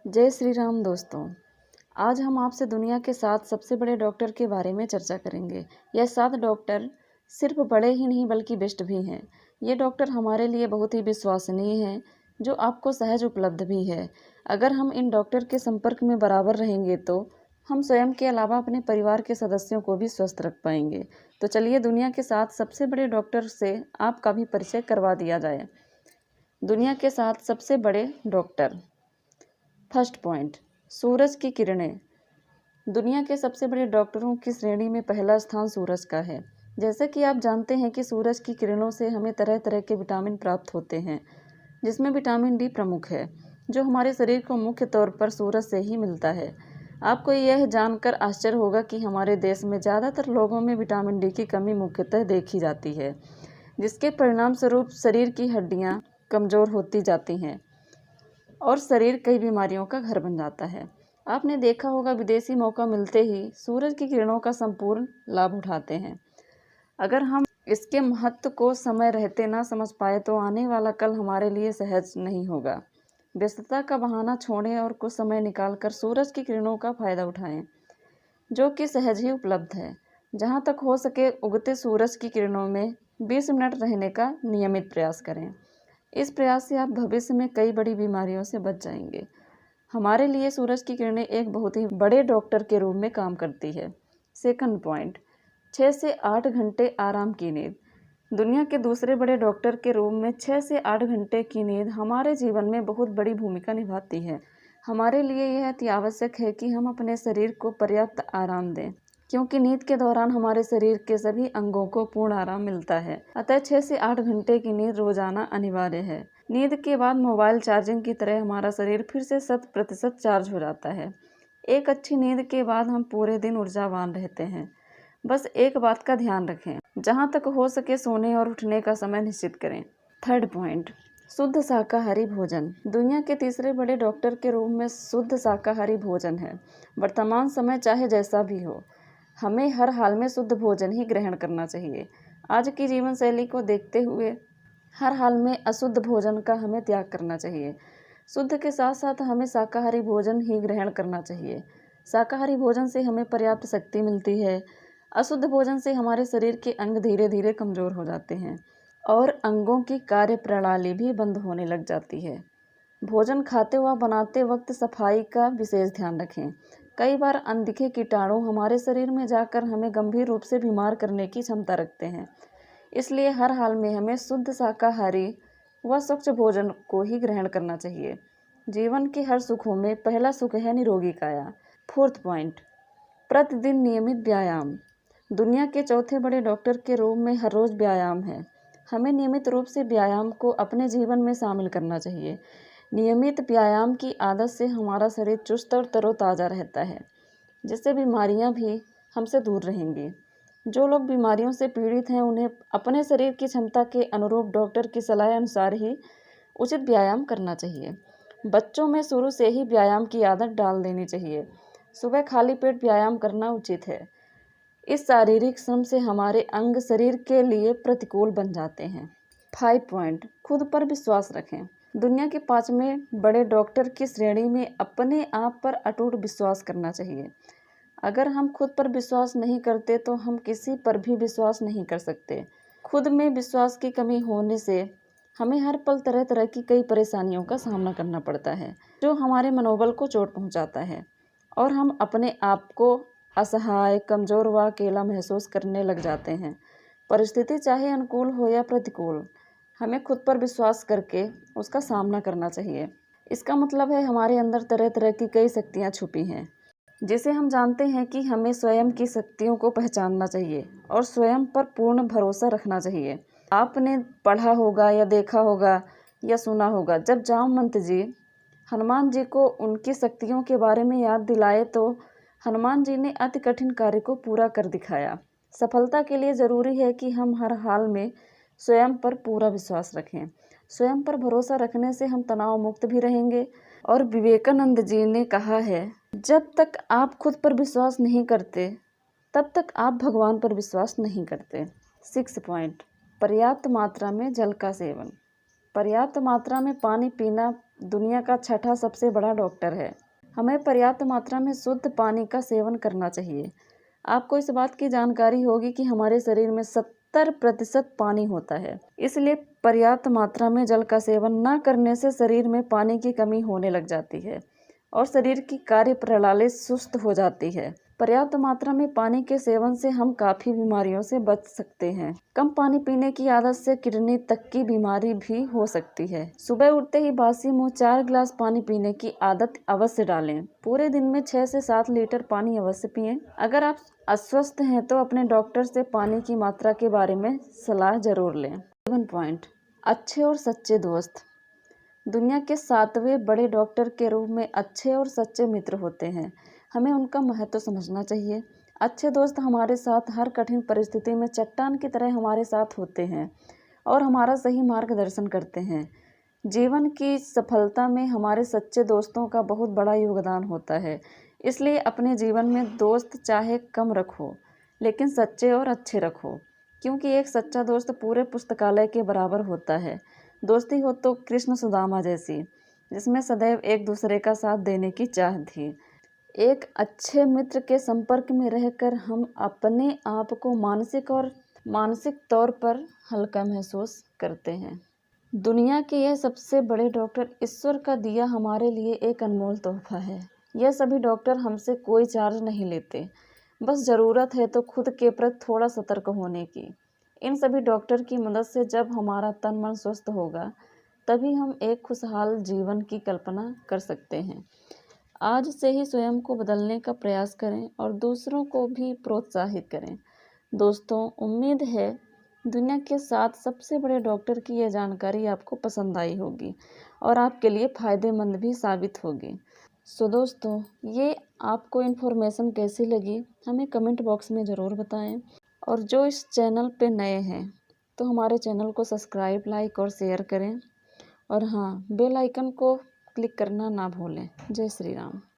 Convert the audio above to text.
जय श्री राम दोस्तों। आज हम आपसे दुनिया के 7 सबसे बड़े डॉक्टर के बारे में चर्चा करेंगे। यह 7 डॉक्टर सिर्फ बड़े ही नहीं बल्कि बेस्ट भी हैं। ये डॉक्टर हमारे लिए बहुत ही विश्वसनीय हैं, जो आपको सहज उपलब्ध भी है। अगर हम इन डॉक्टर के संपर्क में बराबर रहेंगे तो हम स्वयं के अलावा अपने परिवार के सदस्यों को भी स्वस्थ रख पाएंगे। तो चलिए दुनिया के 7 सबसे बड़े डॉक्टर से आपका भी परिचय करवा दिया जाए। दुनिया के 7 सबसे बड़े डॉक्टर। फर्स्ट पॉइंट, सूरज की किरणें। दुनिया के सबसे बड़े डॉक्टरों की श्रेणी में पहला स्थान सूरज का है। जैसे कि आप जानते हैं कि सूरज की किरणों से हमें तरह तरह के विटामिन प्राप्त होते हैं, जिसमें विटामिन डी प्रमुख है, जो हमारे शरीर को मुख्य तौर पर सूरज से ही मिलता है। आपको यह जानकर आश्चर्य होगा कि हमारे देश में ज़्यादातर लोगों में विटामिन डी की कमी मुख्यतः देखी जाती है, जिसके परिणाम स्वरूप शरीर की हड्डियाँ कमज़ोर होती जाती हैं और शरीर कई बीमारियों का घर बन जाता है। आपने देखा होगा विदेशी मौका मिलते ही सूरज की किरणों का संपूर्ण लाभ उठाते हैं। अगर हम इसके महत्व को समय रहते ना समझ पाए तो आने वाला कल हमारे लिए सहज नहीं होगा। व्यस्तता का बहाना छोड़ें और कुछ समय निकालकर सूरज की किरणों का फायदा उठाएं, जो कि सहज ही उपलब्ध है। जहां तक हो सके उगते सूरज की किरणों में 20 मिनट रहने का नियमित प्रयास करें। इस प्रयास से आप भविष्य में कई बड़ी बीमारियों से बच जाएंगे। हमारे लिए सूरज की किरणें एक बहुत ही बड़े डॉक्टर के रूप में काम करती है। सेकंड पॉइंट, 6 से 8 घंटे आराम की नींद। दुनिया के दूसरे बड़े डॉक्टर के रूप में 6 से 8 घंटे की नींद हमारे जीवन में बहुत बड़ी भूमिका निभाती है। हमारे लिए यह अति आवश्यक है कि हम अपने शरीर को पर्याप्त आराम दें, क्योंकि नींद के दौरान हमारे शरीर के सभी अंगों को पूर्ण आराम मिलता है। अतः 6 से 8 घंटे की नींद रोजाना अनिवार्य है। नींद के बाद मोबाइल चार्जिंग की तरह हमारा शरीर फिर से 100% चार्ज हो जाता है। एक अच्छी नींद के बाद हम पूरे दिन ऊर्जावान रहते हैं। बस एक बात का ध्यान रखें, जहाँ तक हो सके सोने और उठने का समय निश्चित करें। थर्ड पॉइंट, शुद्ध शाकाहारी भोजन। दुनिया के तीसरे बड़े डॉक्टर के रूप में शुद्ध शाकाहारी भोजन है। वर्तमान समय चाहे जैसा भी हो, हमें हर हाल में शुद्ध भोजन ही ग्रहण करना चाहिए। आज की जीवन शैली को देखते हुए हर हाल में अशुद्ध भोजन का हमें त्याग करना चाहिए। शुद्ध के साथ साथ हमें शाकाहारी भोजन ही ग्रहण करना चाहिए। शाकाहारी भोजन से हमें पर्याप्त शक्ति मिलती है। अशुद्ध भोजन से हमारे शरीर के अंग धीरे धीरे कमज़ोर हो जाते हैं और अंगों की कार्य प्रणाली भी बंद होने लग जाती है। भोजन खाते व बनाते वक्त सफाई का विशेष ध्यान रखें। कई बार अनदिखे कीटाणु हमारे शरीर में जाकर हमें गंभीर रूप से बीमार करने की क्षमता रखते हैं। इसलिए हर हाल में हमें शुद्ध शाकाहारी व स्वच्छ भोजन को ही ग्रहण करना चाहिए। जीवन के हर सुखों में पहला सुख है निरोगी काया। फोर्थ पॉइंट, प्रतिदिन नियमित व्यायाम। दुनिया के चौथे बड़े डॉक्टर के रूप में हर रोज़ व्यायाम है। हमें नियमित रूप से व्यायाम को अपने जीवन में शामिल करना चाहिए। नियमित व्यायाम की आदत से हमारा शरीर चुस्त और तरोताज़ा रहता है, जिससे बीमारियां भी हमसे दूर रहेंगी। जो लोग बीमारियों से पीड़ित हैं उन्हें अपने शरीर की क्षमता के अनुरूप डॉक्टर की सलाह अनुसार ही उचित व्यायाम करना चाहिए। बच्चों में शुरू से ही व्यायाम की आदत डाल देनी चाहिए। सुबह खाली पेट व्यायाम करना उचित है। इस शारीरिक श्रम से हमारे अंग शरीर के लिए प्रतिकूल बन जाते हैं। 5 पॉइंट, खुद पर विश्वास रखें। दुनिया के 5वें बड़े डॉक्टर की श्रेणी में अपने आप पर अटूट विश्वास करना चाहिए। अगर हम खुद पर विश्वास नहीं करते तो हम किसी पर भी विश्वास नहीं कर सकते। खुद में विश्वास की कमी होने से हमें हर पल तरह तरह की कई परेशानियों का सामना करना पड़ता है, जो हमारे मनोबल को चोट पहुंचाता है और हम अपने आप को असहाय, कमज़ोर व अकेला महसूस करने लग जाते हैं। परिस्थिति चाहे अनुकूल हो या प्रतिकूल, हमें खुद पर विश्वास करके उसका सामना करना चाहिए। इसका मतलब है हमारे अंदर तरह तरह की कई शक्तियाँ छुपी हैं, जिसे हम जानते हैं कि हमें स्वयं की शक्तियों को पहचानना चाहिए और स्वयं पर पूर्ण भरोसा रखना चाहिए। आपने पढ़ा होगा या देखा होगा या सुना होगा, जब जामवंत जी हनुमान जी को उनकी शक्तियों के बारे में याद दिलाए तो हनुमान जी ने अति कठिन कार्य को पूरा कर दिखाया। सफलता के लिए ज़रूरी है कि हम हर हाल में स्वयं पर पूरा विश्वास रखें। स्वयं पर भरोसा रखने से हम तनाव मुक्त भी रहेंगे। और विवेकानंद जी ने कहा है, जब तक आप खुद पर विश्वास नहीं करते तब तक आप भगवान पर विश्वास नहीं करते। 6 पॉइंट, पर्याप्त मात्रा में जल का सेवन। पर्याप्त मात्रा में पानी पीना दुनिया का छठा सबसे बड़ा डॉक्टर है। हमें पर्याप्त मात्रा में शुद्ध पानी का सेवन करना चाहिए। आपको इस बात की जानकारी होगी कि हमारे शरीर में 70% पानी होता है, इसलिए पर्याप्त मात्रा में जल का सेवन न करने से शरीर में पानी की कमी होने लग जाती है और शरीर की कार्य प्रणाली सुस्त हो जाती है। पर्याप्त मात्रा में पानी के सेवन से हम काफ़ी बीमारियों से बच सकते हैं। कम पानी पीने की आदत से किडनी तक की बीमारी भी हो सकती है। सुबह उठते ही बासी मुंह 4 गिलास पानी पीने की आदत अवश्य डालें। पूरे दिन में 6 से 7 लीटर पानी अवश्य पिएं। अगर आप अस्वस्थ हैं तो अपने डॉक्टर से पानी की मात्रा के बारे में सलाह जरूर लें। 7 पॉइंट, अच्छे और सच्चे दोस्त। दुनिया के 7वें बड़े डॉक्टर के रूप में अच्छे और सच्चे मित्र होते हैं। हमें उनका महत्व समझना चाहिए। अच्छे दोस्त हमारे साथ हर कठिन परिस्थिति में चट्टान की तरह हमारे साथ होते हैं और हमारा सही मार्गदर्शन करते हैं। जीवन की सफलता में हमारे सच्चे दोस्तों का बहुत बड़ा योगदान होता है। इसलिए अपने जीवन में दोस्त चाहे कम रखो, लेकिन सच्चे और अच्छे रखो, क्योंकि एक सच्चा दोस्त पूरे पुस्तकालय के बराबर होता है। दोस्ती हो तो कृष्ण सुदामा जैसी, जिसमें सदैव एक दूसरे का साथ देने की चाह थी। एक अच्छे मित्र के संपर्क में रहकर हम अपने आप को मानसिक तौर पर हल्का महसूस करते हैं। दुनिया के यह सबसे बड़े डॉक्टर ईश्वर का दिया हमारे लिए एक अनमोल तोहफा है। यह सभी डॉक्टर हमसे कोई चार्ज नहीं लेते, बस ज़रूरत है तो खुद के प्रति थोड़ा सतर्क होने की। इन सभी डॉक्टर की मदद से जब हमारा तन मन स्वस्थ होगा, तभी हम एक खुशहाल जीवन की कल्पना कर सकते हैं। आज से ही स्वयं को बदलने का प्रयास करें और दूसरों को भी प्रोत्साहित करें। दोस्तों, उम्मीद है दुनिया के 7 सबसे बड़े डॉक्टर की यह जानकारी आपको पसंद आई होगी और आपके लिए फ़ायदेमंद भी साबित होगी। सो दोस्तों, ये आपको इन्फॉर्मेशन कैसी लगी हमें कमेंट बॉक्स में ज़रूर बताएं। और जो इस चैनल पे नए हैं तो हमारे चैनल को सब्सक्राइब, लाइक और शेयर करें। और हाँ, बेल आइकन को क्लिक करना ना भूलें। जय श्री राम।